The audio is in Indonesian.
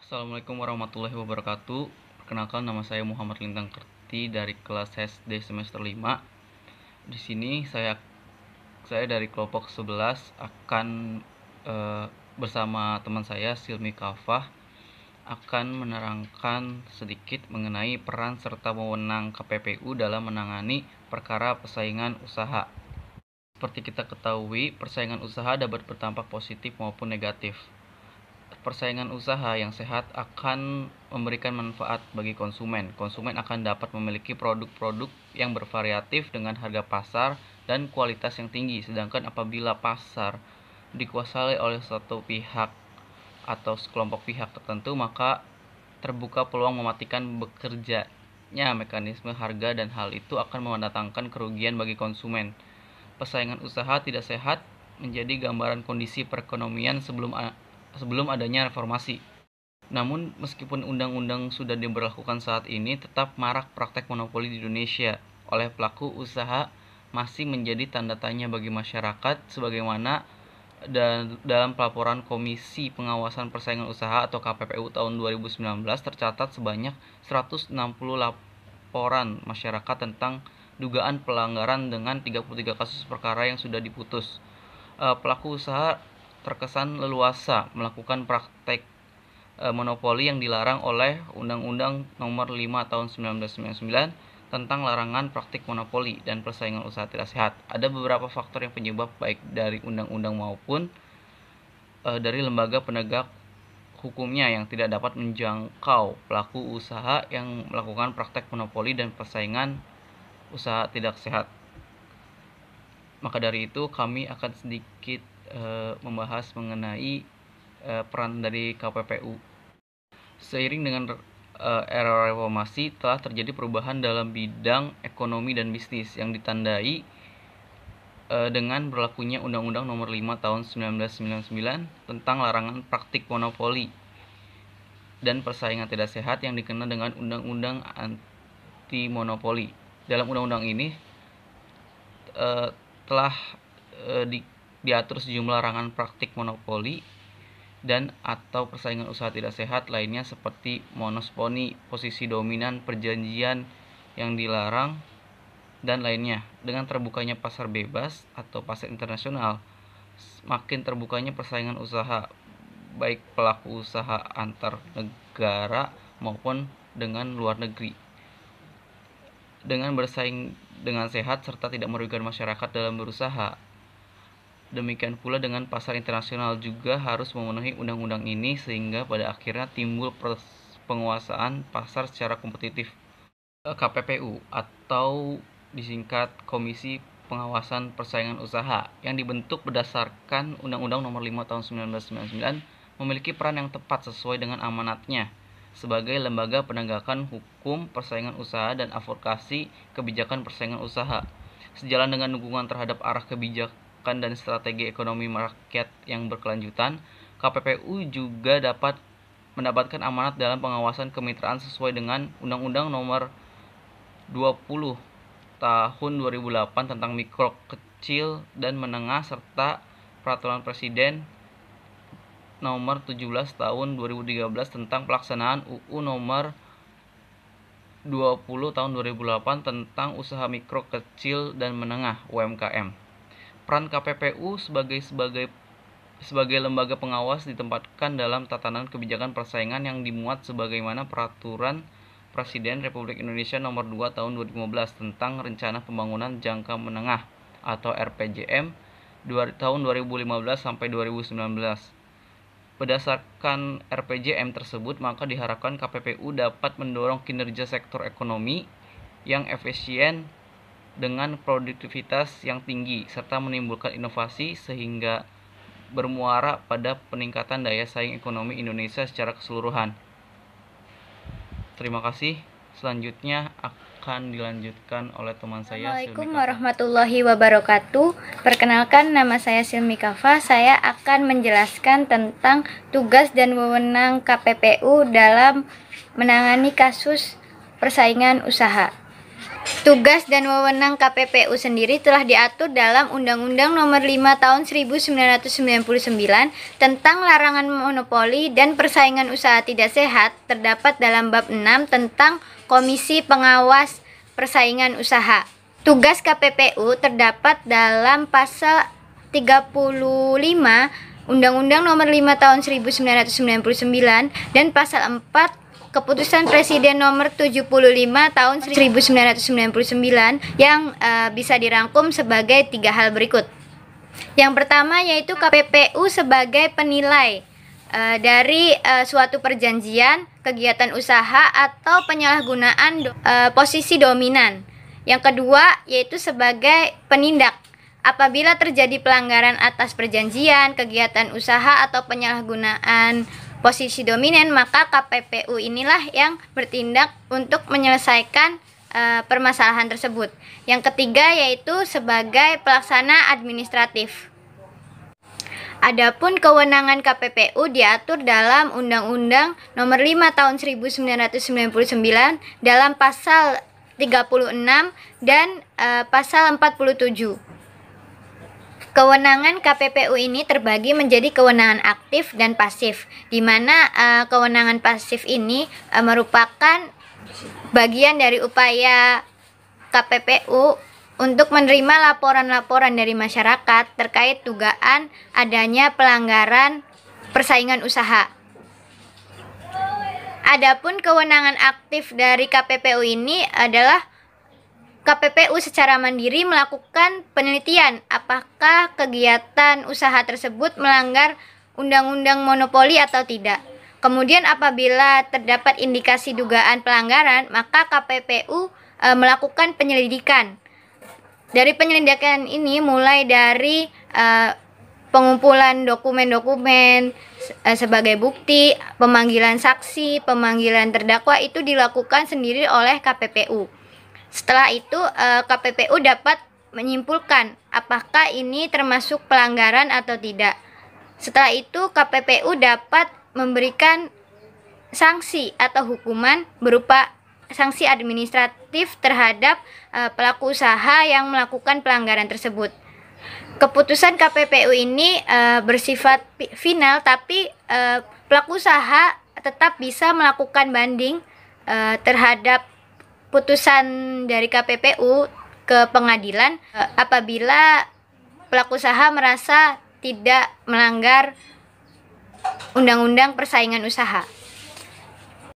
Assalamualaikum warahmatullahi wabarakatuh. Perkenalkan, nama saya Muhammad Lintang Kerti dari kelas SD semester 5. Di sini saya dari kelompok 11 akan bersama teman saya Silmi Kafah akan menerangkan sedikit mengenai peran serta wewenang KPPU dalam menangani perkara persaingan usaha. Seperti kita ketahui, persaingan usaha dapat berdampak positif maupun negatif. Persaingan usaha yang sehat akan memberikan manfaat bagi konsumen. Konsumen akan dapat memiliki produk-produk yang bervariatif dengan harga pasar dan kualitas yang tinggi. Sedangkan apabila pasar dikuasai oleh satu pihak atau sekelompok pihak tertentu, maka terbuka peluang mematikan bekerjanya mekanisme harga, dan hal itu akan mendatangkan kerugian bagi konsumen. Persaingan usaha tidak sehat menjadi gambaran kondisi perekonomian sebelum adanya reformasi. Namun, meskipun undang-undang sudah diberlakukan saat ini, tetap marak praktek monopoli di Indonesia oleh pelaku usaha masih menjadi tanda tanya bagi masyarakat, sebagaimana dalam pelaporan Komisi Pengawasan Persaingan Usaha atau KPPU tahun 2019 tercatat sebanyak 160 laporan masyarakat tentang dugaan pelanggaran dengan 33 kasus perkara yang sudah diputus. Pelaku usaha terkesan leluasa melakukan praktek monopoli yang dilarang oleh Undang-Undang Nomor 5 Tahun 1999 tentang larangan praktik monopoli dan persaingan usaha tidak sehat. Ada beberapa faktor yang penyebab, baik dari undang-undang maupun dari lembaga penegak hukumnya, yang tidak dapat menjangkau pelaku usaha yang melakukan praktek monopoli dan persaingan usaha tidak sehat. Maka dari itu kami akan sedikit membahas mengenai peran dari KPPU. Seiring dengan era reformasi, telah terjadi perubahan dalam bidang ekonomi dan bisnis yang ditandai dengan berlakunya Undang-Undang Nomor 5 Tahun 1999 tentang larangan praktik monopoli dan persaingan tidak sehat yang dikenal dengan Undang-Undang Anti Monopoli. Dalam undang-undang ini telah diatur sejumlah larangan praktik monopoli dan atau persaingan usaha tidak sehat lainnya, seperti monopoli, posisi dominan, perjanjian yang dilarang, dan lainnya. Dengan terbukanya pasar bebas atau pasar internasional, makin terbukanya persaingan usaha, baik pelaku usaha antar negara maupun dengan luar negeri, dengan bersaing dengan sehat serta tidak merugikan masyarakat dalam berusaha. Demikian pula dengan pasar internasional juga harus memenuhi undang-undang ini, sehingga pada akhirnya timbul penguasaan pasar secara kompetitif. KPPU atau disingkat Komisi Pengawasan Persaingan Usaha yang dibentuk berdasarkan Undang-Undang Nomor 5 Tahun 1999 memiliki peran yang tepat sesuai dengan amanatnya sebagai lembaga penegakan hukum persaingan usaha dan advokasi kebijakan persaingan usaha. Sejalan dengan dukungan terhadap arah kebijakan dan strategi ekonomi rakyat yang berkelanjutan, KPPU juga dapat mendapatkan amanat dalam pengawasan kemitraan sesuai dengan Undang-Undang Nomor 20 Tahun 2008 tentang mikro, kecil, dan menengah, serta Peraturan Presiden Nomor 17 Tahun 2013 tentang pelaksanaan UU Nomor 20 Tahun 2008 tentang usaha mikro, kecil, dan menengah (UMKM). Peran KPPU sebagai lembaga pengawas ditempatkan dalam tatanan kebijakan persaingan yang dimuat sebagaimana Peraturan Presiden Republik Indonesia Nomor 2 Tahun 2015 tentang Rencana Pembangunan Jangka Menengah atau RPJM tahun 2015 sampai 2019. Berdasarkan RPJM tersebut, maka diharapkan KPPU dapat mendorong kinerja sektor ekonomi yang efisien dengan produktivitas yang tinggi serta menimbulkan inovasi sehingga bermuara pada peningkatan daya saing ekonomi Indonesia secara keseluruhan. Terima kasih. Selanjutnya akan dilanjutkan oleh teman saya. Assalamualaikum warahmatullahi wabarakatuh. Perkenalkan, nama saya Silmi Kafah. Saya akan menjelaskan tentang tugas dan wewenang KPPU dalam menangani kasus persaingan usaha. Tugas dan wewenang KPPU sendiri telah diatur dalam Undang-Undang Nomor 5 Tahun 1999 tentang larangan monopoli dan persaingan usaha tidak sehat, terdapat dalam bab 6 tentang Komisi Pengawas Persaingan Usaha. Tugas KPPU terdapat dalam pasal 35 Undang-Undang Nomor 5 Tahun 1999 dan pasal 4 Keputusan Presiden Nomor 75 Tahun 1999 yang bisa dirangkum sebagai 3 hal berikut. Yang pertama yaitu KPPU sebagai penilai dari suatu perjanjian, kegiatan usaha atau penyalahgunaan posisi dominan. Yang kedua yaitu sebagai penindak. Apabila terjadi pelanggaran atas perjanjian, kegiatan usaha atau penyalahgunaan posisi dominan, maka KPPU inilah yang bertindak untuk menyelesaikan permasalahan tersebut. Yang ketiga yaitu sebagai pelaksana administratif. Adapun kewenangan KPPU diatur dalam Undang-Undang Nomor 5 Tahun 1999 dalam pasal 36 dan pasal 47. Kewenangan KPPU ini terbagi menjadi kewenangan aktif dan pasif, di mana kewenangan pasif ini merupakan bagian dari upaya KPPU untuk menerima laporan-laporan dari masyarakat terkait dugaan adanya pelanggaran persaingan usaha. Adapun kewenangan aktif dari KPPU ini adalah KPPU secara mandiri melakukan penelitian apakah kegiatan usaha tersebut melanggar undang-undang monopoli atau tidak. Kemudian apabila terdapat indikasi dugaan pelanggaran, maka KPPU melakukan penyelidikan. Dari penyelidikan ini mulai dari pengumpulan dokumen-dokumen sebagai bukti, pemanggilan saksi, pemanggilan terdakwa itu dilakukan sendiri oleh KPPU. Setelah itu KPPU dapat menyimpulkan apakah ini termasuk pelanggaran atau tidak. Setelah itu KPPU dapat memberikan sanksi atau hukuman berupa sanksi administratif terhadap pelaku usaha yang melakukan pelanggaran tersebut. Keputusan KPPU ini bersifat final, tapi pelaku usaha tetap bisa melakukan banding terhadap putusan dari KPPU ke pengadilan apabila pelaku usaha merasa tidak melanggar undang-undang persaingan usaha.